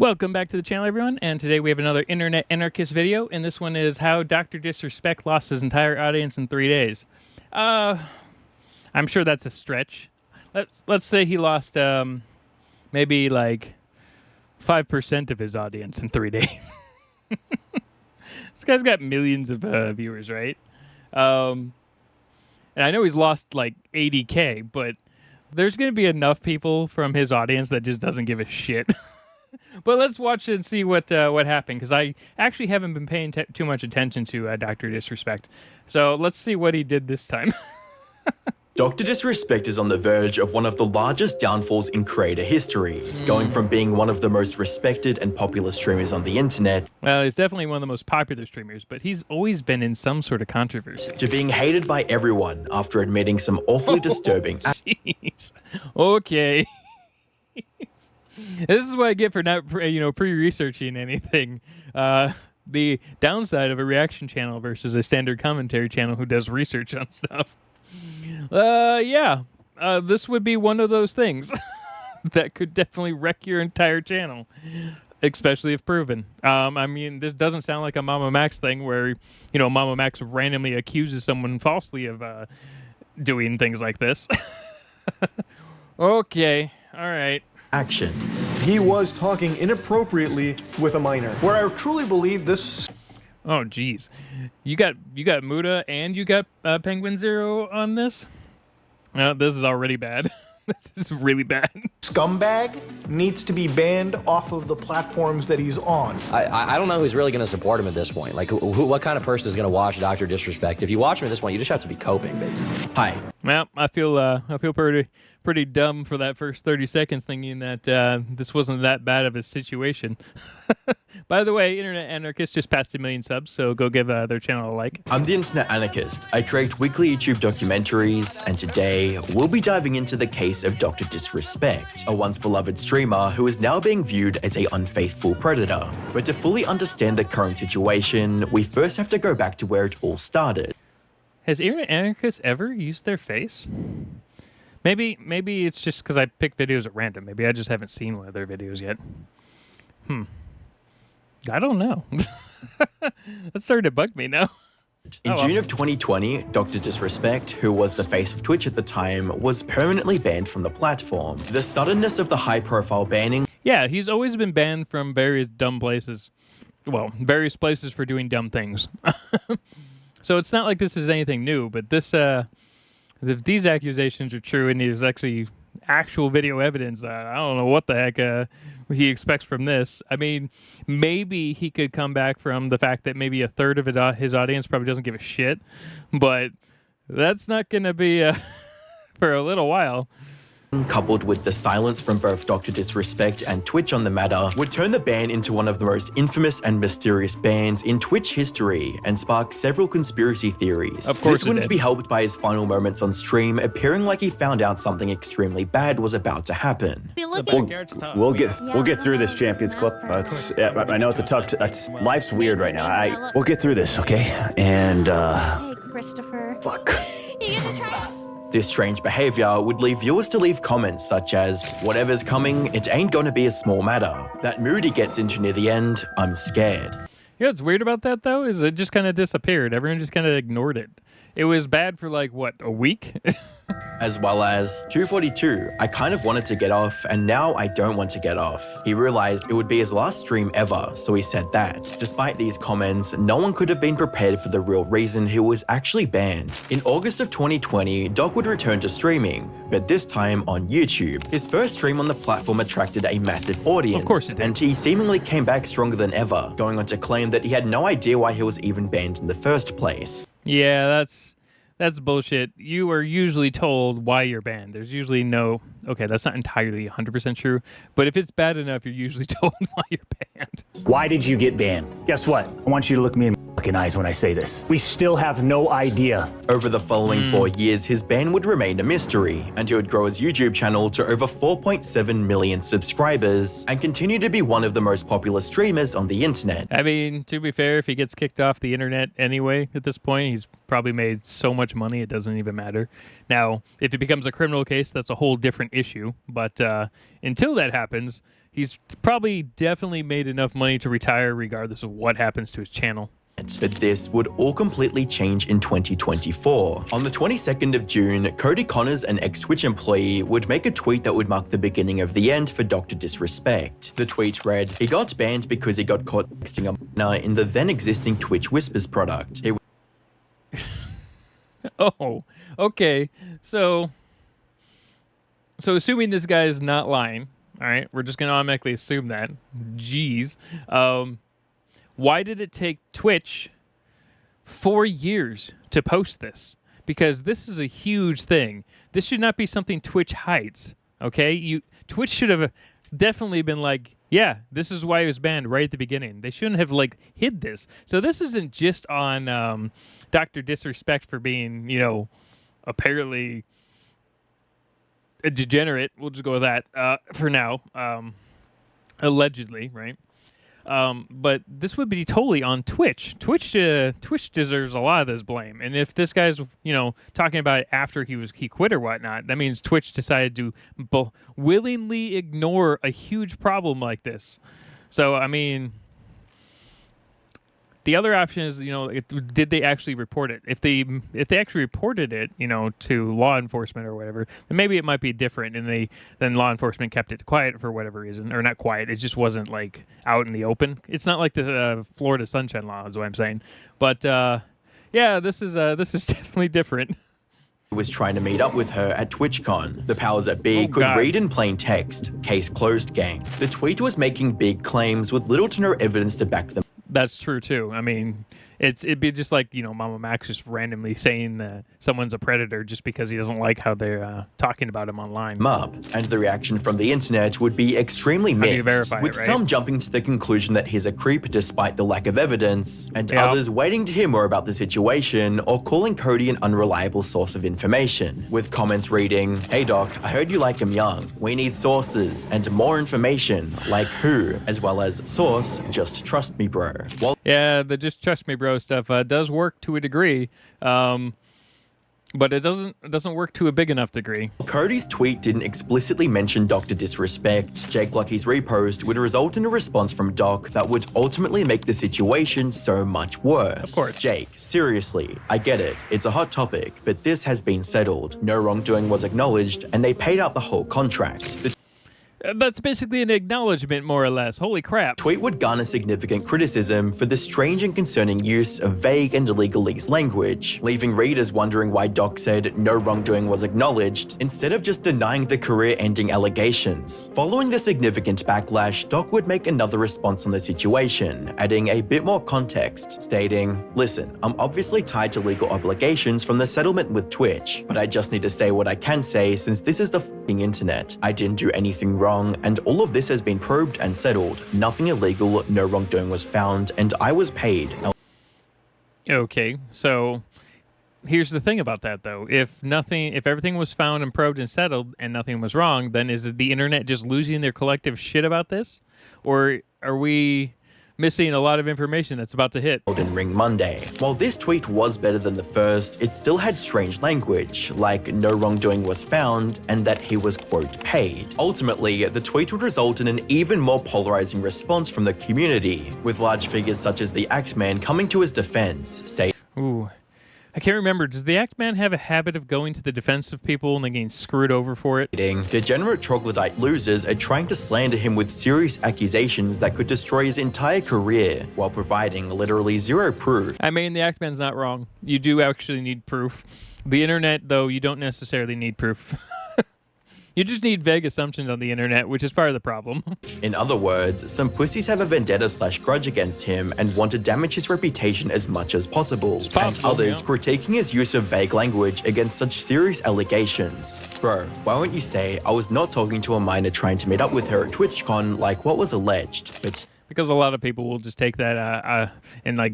Welcome back to the channel, everyone, and today we have another Internet Anarchist video, and this one is how DrDisRespect lost his entire audience in 3 days. I'm sure that's a stretch. Let's say he lost maybe like 5% of his audience in 3 days. This guy's got millions of viewers, right? And I know he's lost like 80K, but there's going to be enough people from his audience that just doesn't give a shit. But let's watch and see what happened, because I actually haven't been paying too much attention to DrDisRespect. So let's see what he did this time. DrDisRespect is on the verge of one of the largest downfalls in creator history, going from being one of the most respected and popular streamers on the internet. Well, he's definitely one of the most popular streamers, but he's always been in some sort of controversy. To being hated by everyone after admitting some awfully disturbing Jeez. Okay. This is what I get for not, pre-researching anything. The downside of a reaction channel versus a standard commentary channel who does research on stuff. This would be one of those things that could definitely wreck your entire channel, especially if proven. I mean, this doesn't sound like a Mama Max thing where, Mama Max randomly accuses someone falsely of doing things like this. Okay, all right. actions. He was talking inappropriately with a minor, where I truly believe this. Oh, geez. You got Muda and you got Penguin Zero on this? This is already bad. This is really bad. Scumbag needs to be banned off of the platforms that he's on. I don't know who's really going to support him at this point. Like, what kind of person is going to watch DrDisRespect? If you watch him at this point, you just have to be coping, basically. Hi. Well, I feel pretty dumb for that first 30 seconds thinking that this wasn't that bad of a situation. By the way, Internet Anarchist just passed 1 million subs, so go give their channel a like. I'm the Internet Anarchist. I create weekly YouTube documentaries, and today we'll be diving into the case of DrDisRespect, a once beloved streamer who is now being viewed as an unfaithful predator. But to fully understand the current situation, we first have to go back to where it all started. Has Internet Anarchist ever used their face? Maybe it's just because I pick videos at random. Maybe I just haven't seen one of their videos yet. I don't know. That's starting to bug me now. In June of 2020, DrDisRespect, who was the face of Twitch at the time, was permanently banned from the platform. The suddenness of the high-profile banning... Yeah, he's always been banned from various dumb places. Well, various places for doing dumb things. So it's not like this is anything new, but this... if these accusations are true and there's actually actual video evidence, I don't know what the heck he expects from this. I mean, maybe he could come back from the fact that maybe a third of his audience probably doesn't give a shit, but that's not going to be for a little while. Coupled with the silence from both DrDisRespect and Twitch on the matter, would turn the ban into one of the most infamous and mysterious bans in Twitch history and spark several conspiracy theories. Of course, this wouldn't be helped by his final moments on stream appearing like he found out something extremely bad was about to happen. We'll get through this, Champions Club. I know it's a tough. Life's weird right now. We'll get through this, okay? And Hey, Christopher. fuck. You get to try. This strange behavior would leave viewers to leave comments such as, "Whatever's coming, it ain't gonna be a small matter." That mood he gets into near the end, "I'm scared." You know what's weird about that, though, is it just kind of disappeared. Everyone just kind of ignored it. It was bad for, like, what, a week? As well as, 242, I kind of wanted to get off, and now I don't want to get off. He realized it would be his last stream ever, so he said that. Despite these comments, no one could have been prepared for the real reason he was actually banned. In August of 2020, Doc would return to streaming, but this time on YouTube. His first stream on the platform attracted a massive audience, Of course it did. and he seemingly came back stronger than ever, going on to claim that he had no idea why he was even banned in the first place. Yeah, that's bullshit. You are usually told why you're banned. There's usually no... Okay, that's not entirely 100% true, but if it's bad enough, you're usually told why you're banned. Why did you get banned? Guess what? I want you to look me in the fucking eyes when I say this. We still have no idea. Over the following 4 years, his ban would remain a mystery, and he would grow his YouTube channel to over 4.7 million subscribers, and continue to be one of the most popular streamers on the internet. I mean, to be fair, if he gets kicked off the internet anyway, at this point, he's probably made so much money, it doesn't even matter. Now, if it becomes a criminal case, that's a whole different issue, but until that happens, he's probably definitely made enough money to retire regardless of what happens to his channel. But this would all completely change in 2024. On the 22nd of June, Cody Connors, an ex-Twitch employee, would make a tweet that would mark the beginning of the end for DrDisRespect. The tweet read, "He got banned because he got caught texting a minor in the then-existing Twitch Whispers product. Oh, okay. So assuming this guy is not lying, all right, we're just going to automatically assume that. Jeez. Why did it take Twitch 4 years to post this? Because this is a huge thing. This should not be something Twitch hides, okay? Twitch should have definitely been like, yeah, this is why it was banned right at the beginning. They shouldn't have, like, hid this. So this isn't just on DrDisRespect for being, you know, apparently a degenerate. We'll just go with that for now. Allegedly, right? But this would be totally on Twitch. Twitch deserves a lot of this blame. And if this guy's, you know, talking about it after he quit or whatnot, that means Twitch decided to willingly ignore a huge problem like this. So, I mean, the other option is, you know, did they actually report it? If they actually reported it, you know, to law enforcement or whatever, then maybe it might be different, and then law enforcement kept it quiet for whatever reason, or not quiet. It just wasn't like out in the open. It's not like the Florida Sunshine Law, is what I'm saying. But yeah, this is definitely different. Was trying to meet up with her at TwitchCon. The powers that be could God. read in plain text. Case closed, gang. The tweet was making big claims with little to no evidence to back them. That's true too. I mean, it'd be just like, you know, Mama Max just randomly saying that someone's a predator just because he doesn't like how they're talking about him online. Up, and the reaction from the internet would be extremely How do you mixed, verify with it, right? some jumping to the conclusion that he's a creep despite the lack of evidence, and Yeah. others waiting to hear more about the situation or calling Cody an unreliable source of information, with comments reading, "Hey doc, I heard you like him young. We need sources and more information, like who, as well as source, just trust me bro." While Yeah, the just trust me bro stuff does work to a degree, but it doesn't work to a big enough degree. Cody's tweet didn't explicitly mention DrDisRespect, Jake Lucky's repost would result in a response from Doc that would ultimately make the situation so much worse. Of course. Jake, seriously, I get it. It's a hot topic, but this has been settled. No wrongdoing was acknowledged, and they paid out the whole contract. The That's basically an acknowledgement, more or less. Holy crap. tweet would garner significant criticism for the strange and concerning use of vague and legalese language, leaving readers wondering why Doc said no wrongdoing was acknowledged, instead of just denying the career-ending allegations. Following the significant backlash, Doc would make another response on the situation, adding a bit more context, stating, "Listen, I'm obviously tied to legal obligations from the settlement with Twitch, but I just need to say what I can say since this is the f***ing internet. I didn't do anything wrong, and all of this has been probed and settled. Nothing illegal, no wrongdoing was found, and I was paid." Okay, so here's the thing about that though. If everything was found and probed and settled and nothing was wrong, then is it the internet just losing their collective shit about this? Or are we missing a lot of information that's about to hit? Golden Ring Monday. While this tweet was better than the first, it still had strange language, like no wrongdoing was found and that he was, quote, paid. Ultimately, the tweet would result in an even more polarizing response from the community, with large figures such as the Act Man coming to his defense, stating, Ooh. I can't remember. Does the Act Man have a habit of going to the defense of people and then getting screwed over for it? "Degenerate troglodyte losers are trying to slander him with serious accusations that could destroy his entire career, while providing literally zero proof." I mean, the Act Man's not wrong. You do actually need proof. The internet, though, you don't necessarily need proof. You just need vague assumptions on the internet, which is part of the problem. In other words, some pussies have a vendetta/grudge against him and want to damage his reputation as much as possible, and possible, others yeah. critiquing his use of vague language against such serious allegations. Bro, why won't you say, "I was not talking to a minor trying to meet up with her at TwitchCon like what was alleged," but Because a lot of people will just take that and like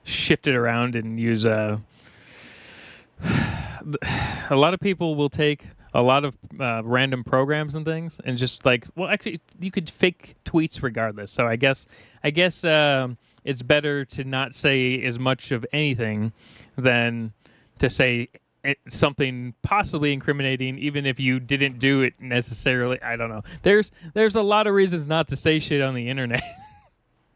shift it around and use a lot of people will take a lot of random programs and things and just like, well, actually you could fake tweets regardless. So I guess it's better to not say as much of anything than to say something possibly incriminating, even if you didn't do it necessarily. I don't know. There's a lot of reasons not to say shit on the internet.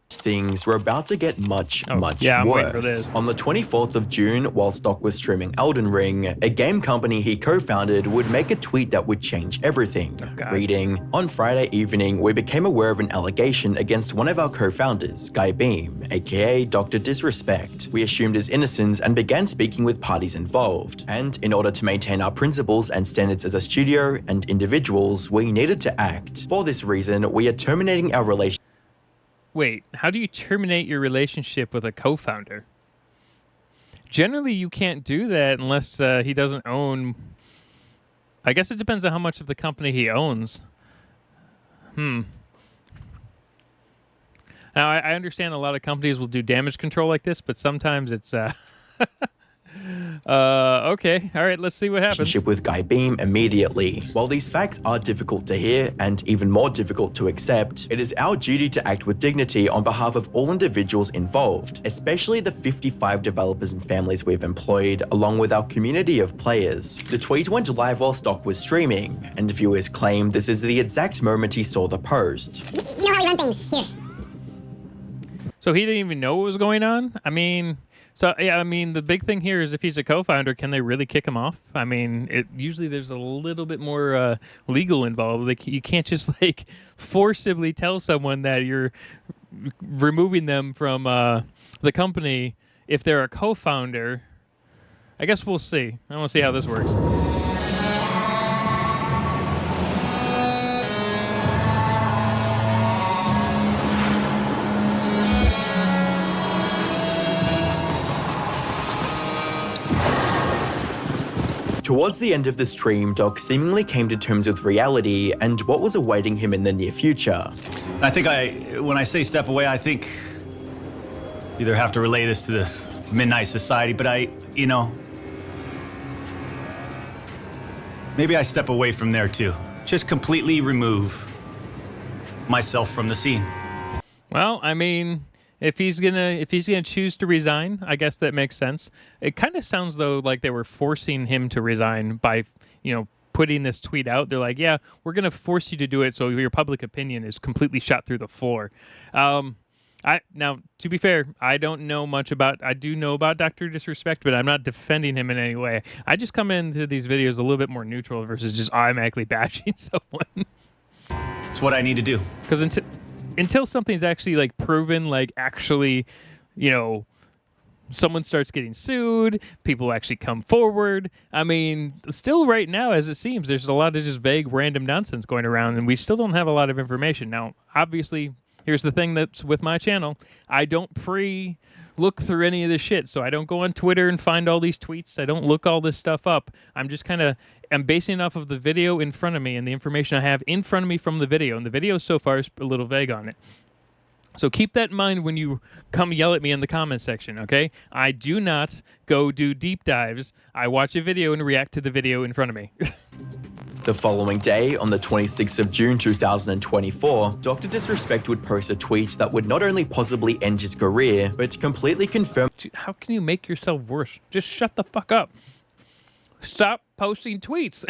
Things were about to get much I'm waiting for worse. this. On the 24th of June, while Stock was streaming Elden Ring, a game company he co-founded would make a tweet that would change everything. Reading, "On Friday evening, we became aware of an allegation against one of our co-founders, Guy Beam, aka DrDisRespect. We assumed his innocence and began speaking with parties involved. And in order to maintain our principles and standards as a studio and individuals, we needed to act. For this reason, we are terminating our relationship." Wait, how do you terminate your relationship with a co-founder? Generally, you can't do that unless he doesn't own... I guess it depends on how much of the company he owns. Now, I understand a lot of companies will do damage control like this, but sometimes it's... okay. All right, let's see what happens. Relationship with Guy Beam immediately. While these facts are difficult to hear and even more difficult to accept, it is our duty to act with dignity on behalf of all individuals involved, especially the 55 developers and families we've employed, along with our community of players. The tweet went live while Stock was streaming, and viewers claim this is the exact moment he saw the post. You know how we run things here. So he didn't even know what was going on? I mean... So, yeah, I mean, the big thing here is if he's a co-founder, can they really kick him off? I mean, usually there's a little bit more legal involved. Like, you can't just, like, forcibly tell someone that you're removing them from the company if they're a co-founder. I guess we'll see. I want to see how this works. Towards the end of the stream, Doc seemingly came to terms with reality and what was awaiting him in the near future. I think when I say step away, I think either have to relay this to the Midnight Society, but maybe I step away from there too. Just completely remove myself from the scene. Well, I mean, if he's gonna choose to resign, I guess that makes sense. It kind of sounds though like they were forcing him to resign by, putting this tweet out. They're like, yeah, we're gonna force you to do it, so your public opinion is completely shot through the floor. Now, to be fair, I don't know much about. I do know about DrDisRespect, but I'm not defending him in any way. I just come into these videos a little bit more neutral versus just automatically bashing someone. It's what I need to do. Because until something's actually like proven, like actually, someone starts getting sued, people actually come forward. I mean, still right now, as it seems, there's a lot of just vague, random nonsense going around, and we still don't have a lot of information. Now, obviously, here's the thing that's with my channel. I don't look through any of this shit, so I don't go on Twitter and find all these tweets. I don't look all this stuff up. I'm just I'm basing it off of the video in front of me and the information I have in front of me from the video. And the video so far is a little vague on it. So keep that in mind when you come yell at me in the comment section, okay? I do not go do deep dives. I watch a video and react to the video in front of me. The following day, on the 26th of June 2024, DrDisRespect would post a tweet that would not only possibly end his career, but completely confirm... How can you make yourself worse? Just shut the fuck up. Stop posting tweets.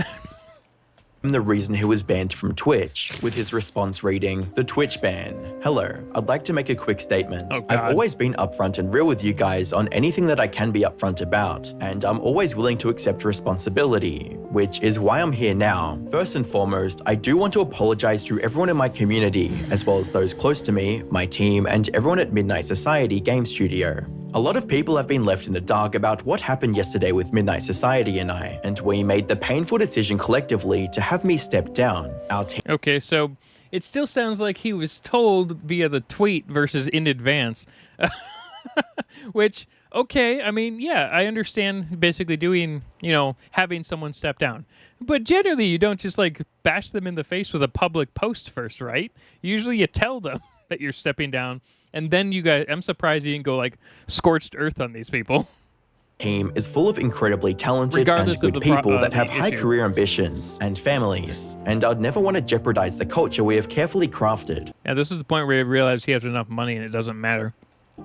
the reason he was banned from Twitch, with his response reading, "The Twitch ban. Hello, I'd like to make a quick statement. I've always been upfront and real with you guys on anything that I can be upfront about, and I'm always willing to accept responsibility, which is why I'm here now. First and foremost, I do want to apologize to everyone in my community, as well as those close to me, my team, and everyone at Midnight Society Game Studio. A lot of people have been left in the dark about what happened yesterday with Midnight Society and I, and we made the painful decision collectively to have me step down. Our team..." Okay, so it still sounds like he was told via the tweet versus in advance. Which, okay, I mean, yeah, I understand basically doing, having someone step down. But generally, you don't just, bash them in the face with a public post first, right? Usually you tell them that you're stepping down, and then you guys, I'm surprised you didn't go, scorched earth on these people. Team is full of incredibly talented and good people that have high career ambitions and families, and I'd never want to jeopardize the culture we have carefully crafted. Yeah, this is the point where you realize he has enough money and it doesn't matter.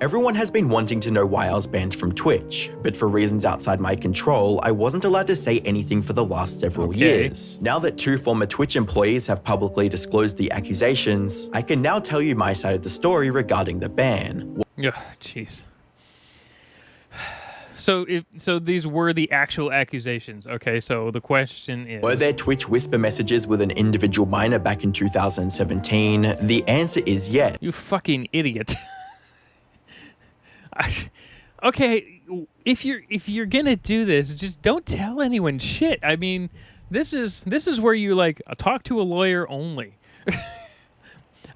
Everyone has been wanting to know why I was banned from Twitch, but for reasons outside my control, I wasn't allowed to say anything for the last several years. Now that 2 former Twitch employees have publicly disclosed the accusations, I can now tell you my side of the story regarding the ban. Ugh, jeez. So these were the actual accusations. Okay, so the question is... Were there Twitch whisper messages with an individual minor back in 2017? The answer is yes. You fucking idiot. Okay, if you're gonna do this, just don't tell anyone shit. I mean, this is where you like talk to a lawyer only.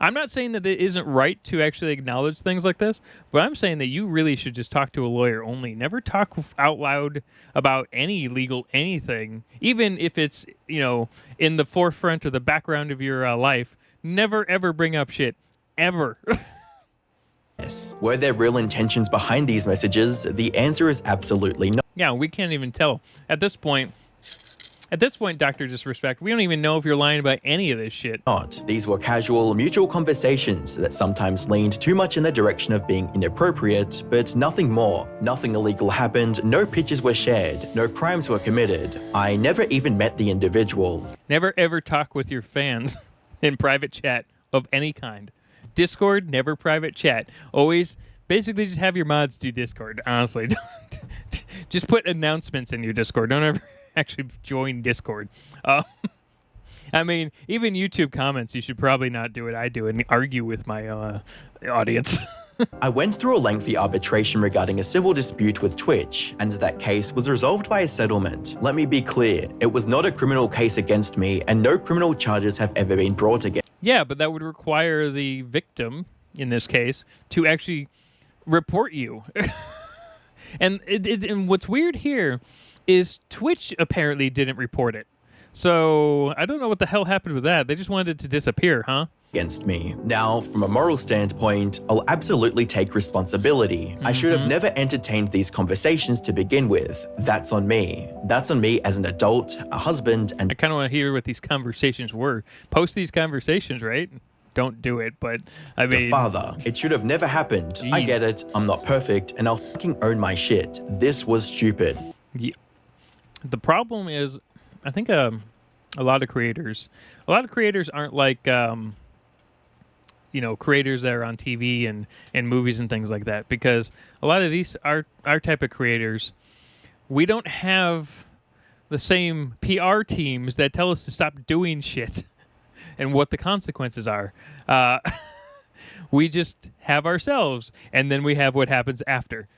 I'm not saying that it isn't right to actually acknowledge things like this, but I'm saying that you really should just talk to a lawyer only. Never talk out loud about any legal anything, even if it's, you know, in the forefront or the background of your life. Never ever bring up shit, ever. Yes. Were there real intentions behind these messages? The answer is absolutely not. Yeah, we can't even tell at this point. At this point, DrDisRespect, we don't even know if you're lying about any of this shit. These were casual, mutual conversations that sometimes leaned too much in the direction of being inappropriate, but nothing more. Nothing illegal happened, no pictures were shared, no crimes were committed. I never even met the individual. Never ever talk with your fans in private chat of any kind. Discord, never private chat. Always, basically just have your mods do Discord, honestly. Just put announcements in your Discord. Don't ever actually join Discord. I mean, even YouTube comments, you should probably not do what I do and argue with my audience. I went through a lengthy arbitration regarding a civil dispute with Twitch, and that case was resolved by a settlement. Let me be clear, it was not a criminal case against me, and no criminal charges have ever been brought against. Yeah, but that would require the victim, in this case, to actually report you. And what's weird here is Twitch apparently didn't report it. So I don't know what the hell happened with that. They just wanted it to disappear, huh? Against me. Now, from a moral standpoint, I'll absolutely take responsibility. I should have never entertained these conversations to begin with. That's on me. That's on me as an adult, a husband, and... I kind of want to hear what these conversations were. Post these conversations, right? Don't do it, but I mean... the father. It should have never happened. Jeez. I get it. I'm not perfect, and I'll fucking own my shit. This was stupid. Yeah. The problem is, I think a lot of creators aren't like... you know, creators that are on TV and movies and things like that, because a lot of these our type of creators, we don't have the same PR teams that tell us to stop doing shit and what the consequences are. We just have ourselves, and then we have what happens after.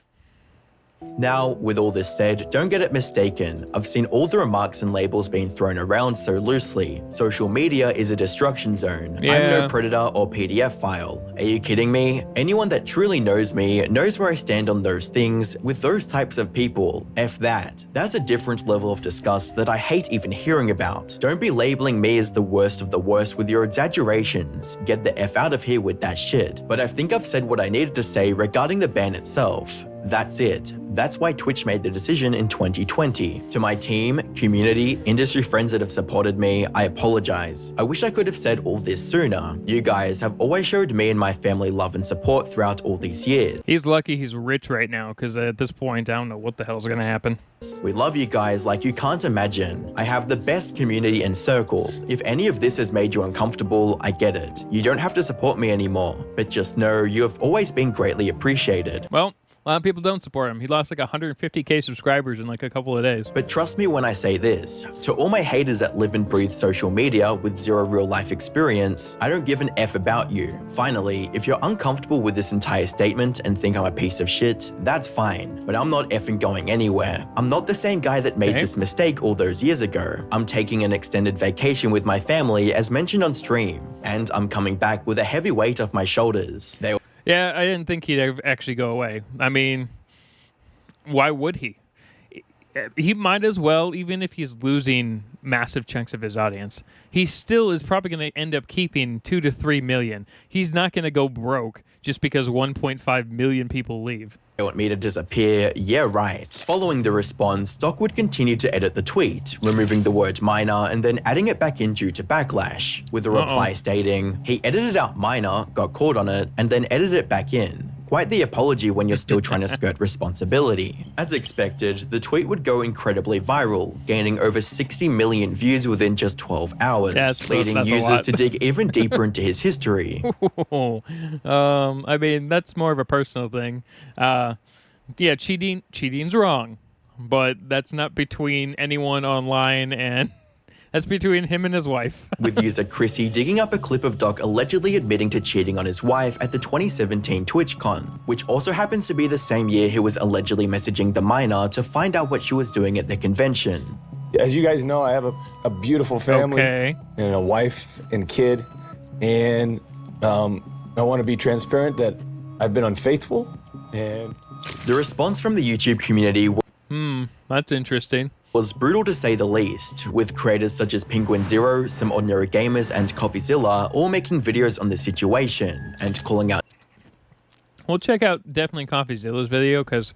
Now, with all this said, don't get it mistaken. I've seen all the remarks and labels being thrown around so loosely. Social media is a destruction zone. Yeah. I'm no predator or PDF file. Are you kidding me? Anyone that truly knows me knows where I stand on those things with those types of people. F that. That's a different level of disgust that I hate even hearing about. Don't be labeling me as the worst of the worst with your exaggerations. Get the F out of here with that shit. But I think I've said what I needed to say regarding the ban itself. That's it. That's why Twitch made the decision in 2020. To my team, community, industry friends that have supported me, I apologize. I wish I could have said all this sooner. You guys have always showed me and my family love and support throughout all these years. He's lucky he's rich right now, because at this point, I don't know what the hell's going to happen. We love you guys like you can't imagine. I have the best community and circle. If any of this has made you uncomfortable, I get it. You don't have to support me anymore, but just know you have always been greatly appreciated. Well, a lot of people don't support him. He lost like 150K subscribers in like a couple of days. But trust me when I say this, to all my haters that live and breathe social media with zero real life experience, I don't give an F about you. Finally, if you're uncomfortable with this entire statement and think I'm a piece of shit, that's fine. But I'm not effing going anywhere. I'm not the same guy that made this mistake all those years ago. I'm taking an extended vacation with my family as mentioned on stream, and I'm coming back with a heavy weight off my shoulders. Yeah, I didn't think he'd actually go away. I mean, why would he? He might as well, even if he's losing massive chunks of his audience. He still is probably going to end up keeping 2 to 3 million. He's not going to go broke just because 1.5 million people leave. They want me to disappear? Yeah, right. Following the response, Stock would continue to edit the tweet, removing the word minor and then adding it back in due to backlash, with a reply stating, he edited out minor, got caught on it, and then edited it back in. Quite the apology when you're still trying to skirt responsibility. As expected, the tweet would go incredibly viral, gaining over 60 million views within just 12 hours, leading users to dig even deeper into his history. I mean, that's more of a personal thing. Yeah, cheating's wrong, but that's not between anyone online, and that's between him and his wife. With user Chrissy digging up a clip of Doc allegedly admitting to cheating on his wife at the 2017 TwitchCon, which also happens to be the same year he was allegedly messaging the minor to find out what she was doing at the convention. As you guys know, I have a beautiful family and a wife and kid, and I want to be transparent that I've been unfaithful. And the response from the YouTube community that's interesting. Was brutal to say the least, with creators such as Penguin Zero, Some Ordinary Gamers, and Coffeezilla all making videos on the situation and calling out. We'll check out definitely Coffeezilla's video, because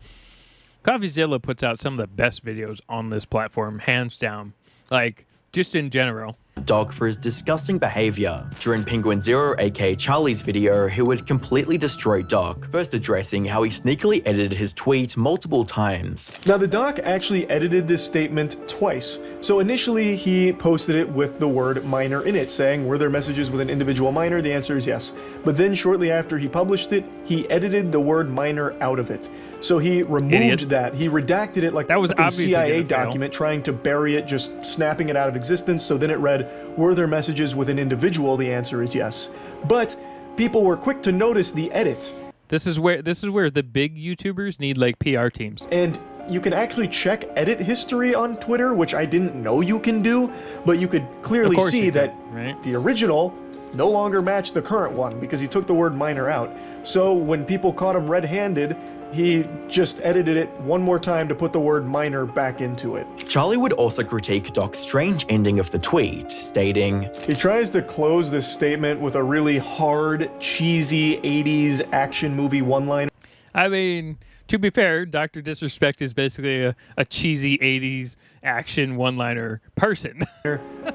Coffeezilla puts out some of the best videos on this platform, hands down. Like, just in general. Doc for his disgusting behavior. During Penguin Zero, aka Charlie's video, he would completely destroy Doc, first addressing how he sneakily edited his tweet multiple times. Now, the doc actually edited this statement twice. So initially, he posted it with the word minor in it, saying, were there messages with an individual minor? The answer is yes. But then shortly after he published it, he edited the word minor out of it. So he removed that. He redacted it like that was a CIA document, trying to bury it, just snapping it out of existence. So then it read, were there messages with an individual? The answer is yes. But people were quick to notice the edit. This is where the big YouTubers need like PR teams. And you can actually check edit history on Twitter, which I didn't know you can do, but you could clearly see that the original no longer matched the current one because he took the word minor out. So when people caught him red-handed, he just edited it one more time to put the word minor back into it. Charlie would also critique Doc's strange ending of the tweet, stating, he tries to close this statement with a really hard, cheesy 80s action movie one-liner. I mean, to be fair, DrDisRespect is basically a cheesy 80s action one-liner person.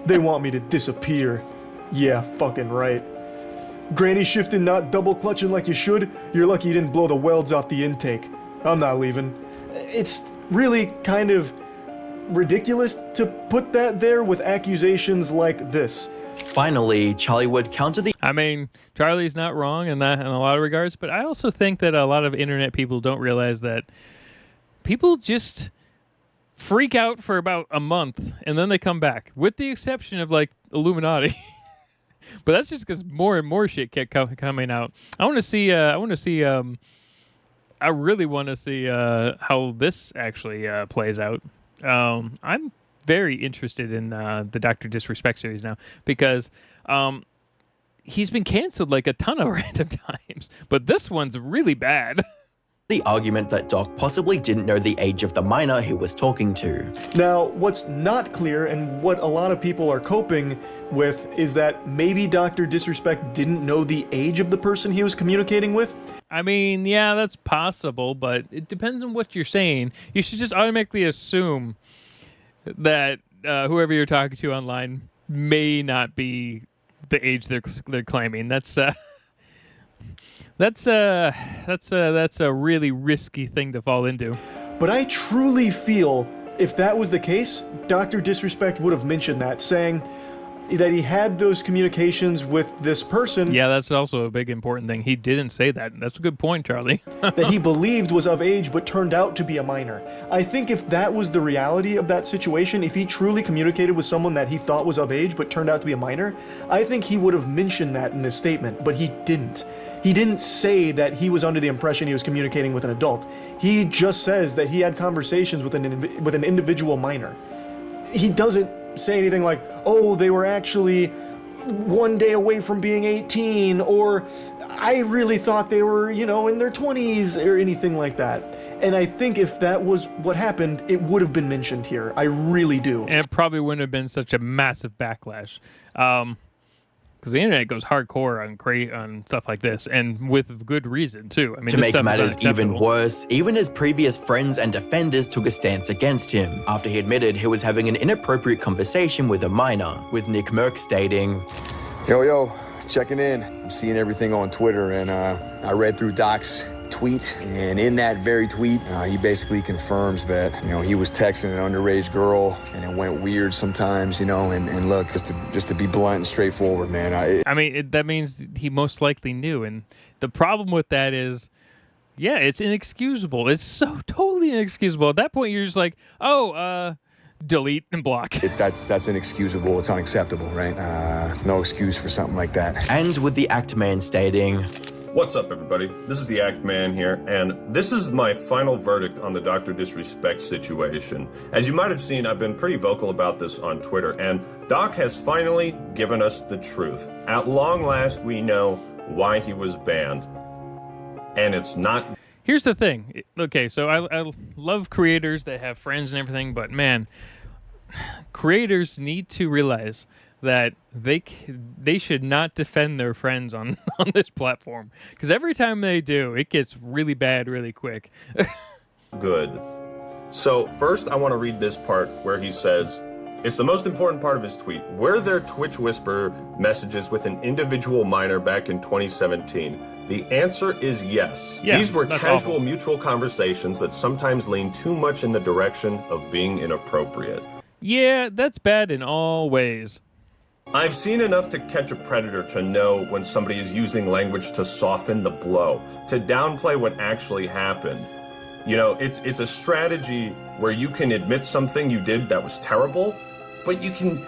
They want me to disappear. Yeah, fucking right. Granny shifting, not double clutching like you should. You're lucky you didn't blow the welds off the intake. I'm not leaving. It's really kind of ridiculous to put that there with accusations like this. Finally, Charlie would counter the... I mean, Charlie's not wrong in that in a lot of regards, but I also think that a lot of internet people don't realize that people just freak out for about a month and then they come back, with the exception of like Illuminati. But that's just because more and more shit kept coming out. I really want to see how this actually plays out. I'm very interested in the DrDisRespect series now because he's been canceled like a ton of random times, but this one's really bad. The argument that Doc possibly didn't know the age of the minor he was talking to. Now, what's not clear and what a lot of people are coping with is that maybe DrDisRespect didn't know the age of the person he was communicating with. I mean, yeah, that's possible, but it depends on what you're saying. You should just automatically assume that whoever you're talking to online may not be the age they're claiming. That's a really risky thing to fall into. But I truly feel if that was the case, DrDisRespect would have mentioned that, saying that he had those communications with this person. Yeah, that's also a big important thing. He didn't say that. That's a good point, Charlie. That he believed was of age but turned out to be a minor. I think if that was the reality of that situation, if he truly communicated with someone that he thought was of age but turned out to be a minor, I think he would have mentioned that in this statement, but he didn't. He didn't say that he was under the impression he was communicating with an adult. He just says that he had conversations with an individual minor. He doesn't say anything like, oh, they were actually one day away from being 18, or I really thought they were, in their 20s, or anything like that. And I think if that was what happened, it would have been mentioned here. I really do. And it probably wouldn't have been such a massive backlash. Because the internet goes hardcore on stuff like this, and with good reason, too. I mean, to make matters even worse, even his previous friends and defenders took a stance against him after he admitted he was having an inappropriate conversation with a minor, with Nick Merck stating, Yo, checking in. I'm seeing everything on Twitter, and I read through Doc's tweet, and in that very tweet, he basically confirms that, he was texting an underage girl, and it went weird sometimes, and look, just to be blunt and straightforward, man. That means he most likely knew, and the problem with that is, yeah, it's inexcusable. It's so totally inexcusable. At that point, you're just like, delete and block. That's inexcusable. It's unacceptable, right? No excuse for something like that. And with the Act Man stating, "What's up, everybody? This is the Act Man here, and this is my final verdict on the DrDisRespect situation. As you might have seen, I've been pretty vocal about this on Twitter, and Doc has finally given us the truth. At long last, we know why he was banned. And it's not..." Here's the thing. Okay, so I love creators that have friends and everything, but man, creators need to realize that they should not defend their friends on this platform, because every time they do, it gets really bad really quick. Good. So first, I want to read this part where he says, "It's the most important part of his tweet. Were there Twitch Whisper messages with an individual minor back in 2017? The answer is yes. Yeah, these were casual awful. Mutual conversations that sometimes lean too much in the direction of being inappropriate." Yeah, that's bad in all ways. "I've seen enough to catch a predator to know when somebody is using language to soften the blow, to downplay what actually happened. It's a strategy where you can admit something you did that was terrible, but you can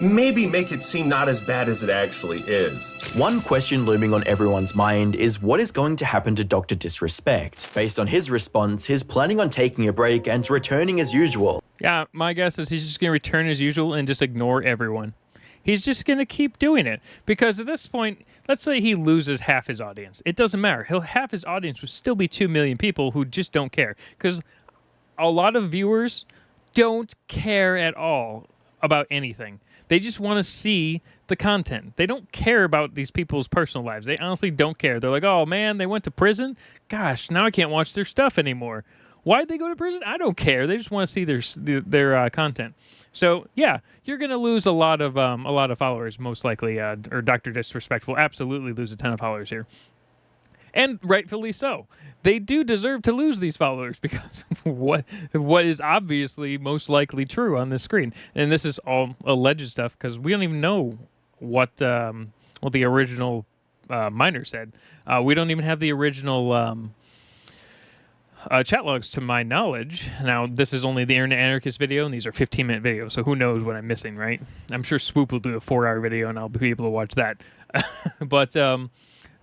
maybe make it seem not as bad as it actually is." One question looming on everyone's mind is what is going to happen to DrDisRespect? Based on his response, he's planning on taking a break and returning as usual. Yeah, my guess is he's just going to return as usual and just ignore everyone. He's just going to keep doing it, because at this point, let's say he loses half his audience. It doesn't matter. Half his audience would still be 2 million people who just don't care, because a lot of viewers don't care at all about anything. They just want to see the content. They don't care about these people's personal lives. They honestly don't care. They're like, oh man, they went to prison? Gosh, now I can't watch their stuff anymore. Why'd they go to prison? I don't care. They just want to see their content. So yeah, you're gonna lose a lot of followers most likely. Or DrDisRespect will absolutely lose a ton of followers here, and rightfully so. They do deserve to lose these followers because what is obviously most likely true on this screen, and this is all alleged stuff because we don't even know what the original miner said. We don't even have the original. Chat logs to my knowledge. Now, this is only the Internet Anarchist video, and these are 15-minute videos, so who knows what I'm missing, right? I'm sure Swoop will do a 4-hour video, and I'll be able to watch that. But,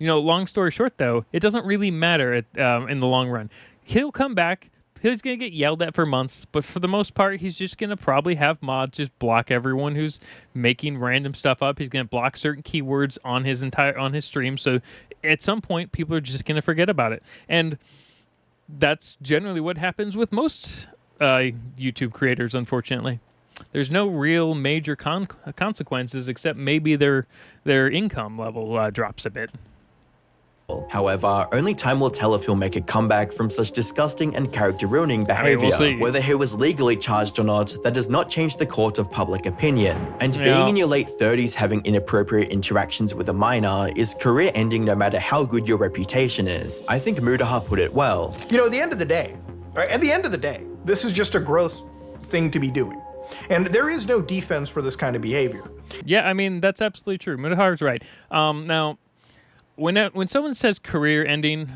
long story short, though, it doesn't really matter in the long run. He'll come back. He's going to get yelled at for months, but for the most part, he's just going to probably have mods just block everyone who's making random stuff up. He's going to block certain keywords on his stream, so at some point, people are just going to forget about it. And that's generally what happens with most YouTube creators, unfortunately. There's no real major consequences except maybe their income level drops a bit. However, only time will tell if he'll make a comeback from such disgusting and character-ruining behavior. We'll see. Whether he was legally charged or not, that does not change the court of public opinion. And being in your late 30s having inappropriate interactions with a minor is career-ending no matter how good your reputation is. I think Mudaha put it well. At the end of the day, this is just a gross thing to be doing. And there is no defense for this kind of behavior. Yeah, that's absolutely true. Mudahar's right. Now, when someone says career ending,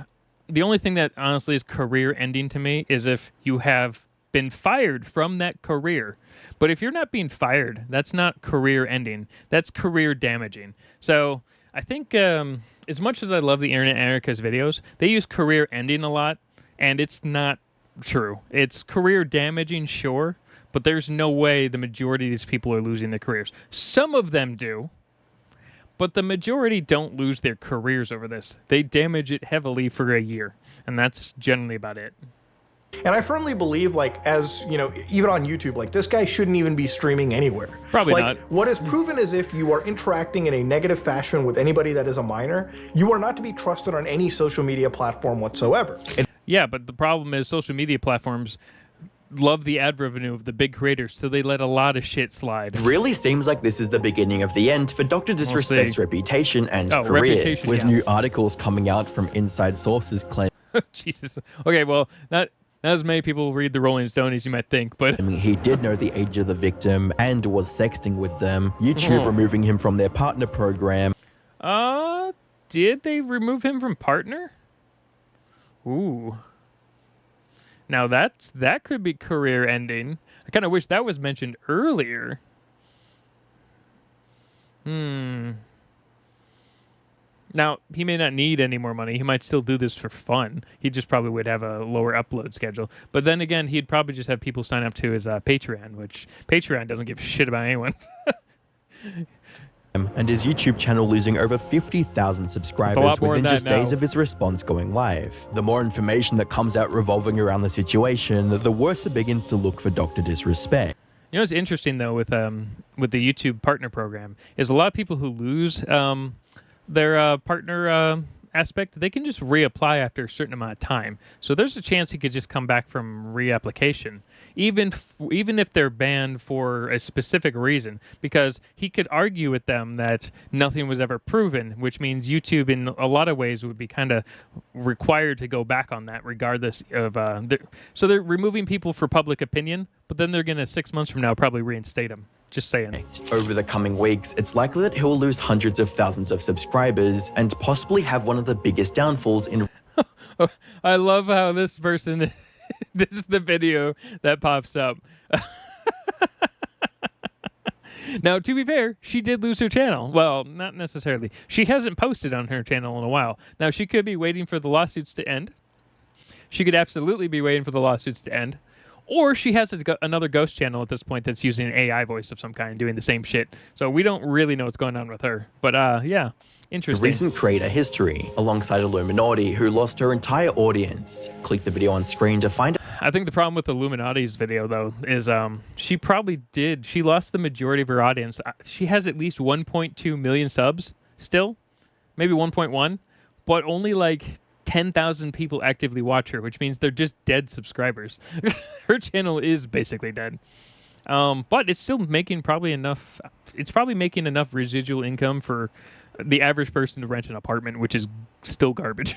the only thing that honestly is career ending to me is if you have been fired from that career. But if you're not being fired, that's not career ending. That's career damaging. So I think as much as I love the Internet Anarchist videos, they use career ending a lot, and it's not true. It's career damaging, sure, but there's no way the majority of these people are losing their careers. Some of them do. But the majority don't lose their careers over this. They damage it heavily for a year, and that's generally about it. And I firmly believe, even on YouTube, this guy shouldn't even be streaming anywhere. Probably not. What is proven is if you are interacting in a negative fashion with anybody that is a minor, you are not to be trusted on any social media platform whatsoever. Yeah, but the problem is social media platforms love the ad revenue of the big creators, so they let a lot of shit slide. It really seems like this is the beginning of the end for DrDisRespect's reputation and career, with new articles coming out from inside sources claiming Jesus. Okay, well, not as many people read the Rolling Stone as you might think, but I mean, he did know the age of the victim and was sexting with them. YouTube removing him from their partner program. Did they remove him from partner? Ooh. Now that could be career ending. I kind of wish that was mentioned earlier. Now, he may not need any more money. He might still do this for fun. He just probably would have a lower upload schedule. But then again, he'd probably just have people sign up to his Patreon, which Patreon doesn't give a shit about anyone. And his YouTube channel losing over 50,000 subscribers within just days of his response going live. The more information that comes out revolving around the situation, the worse it begins to look for DrDisRespect. You know what's interesting though with the YouTube partner program is a lot of people who lose their partner aspect, they can just reapply after a certain amount of time. So there's a chance he could just come back from reapplication, even if they're banned for a specific reason, because he could argue with them that nothing was ever proven, which means YouTube in a lot of ways would be kind of required to go back on that regardless of so they're removing people for public opinion, but then they're going to 6 months from now probably reinstate them. Just saying. Over the coming weeks, it's likely that he'll lose hundreds of thousands of subscribers and possibly have one of the biggest downfalls in... I love how this person... this is the video that pops up. Now, to be fair, she did lose her channel. Well, not necessarily. She hasn't posted on her channel in a while. Now, she could be waiting for the lawsuits to end. She could absolutely be waiting for the lawsuits to end. Or she has another ghost channel at this point that's using an AI voice of some kind, doing the same shit. So we don't really know what's going on with her. But yeah, interesting. Recent creator history, alongside Illuminati, who lost her entire audience. Click the video on screen to find out. I think the problem with Illuminati's video, though, is she lost the majority of her audience. She has at least 1.2 million subs still, maybe 1.1, but only like 10,000 people actively watch her, which means they're just dead subscribers. Her channel is basically dead. But it's still making probably enough. It's probably making enough residual income for the average person to rent an apartment, which is still garbage.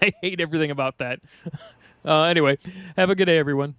I hate everything about that. Anyway, have a good day, everyone.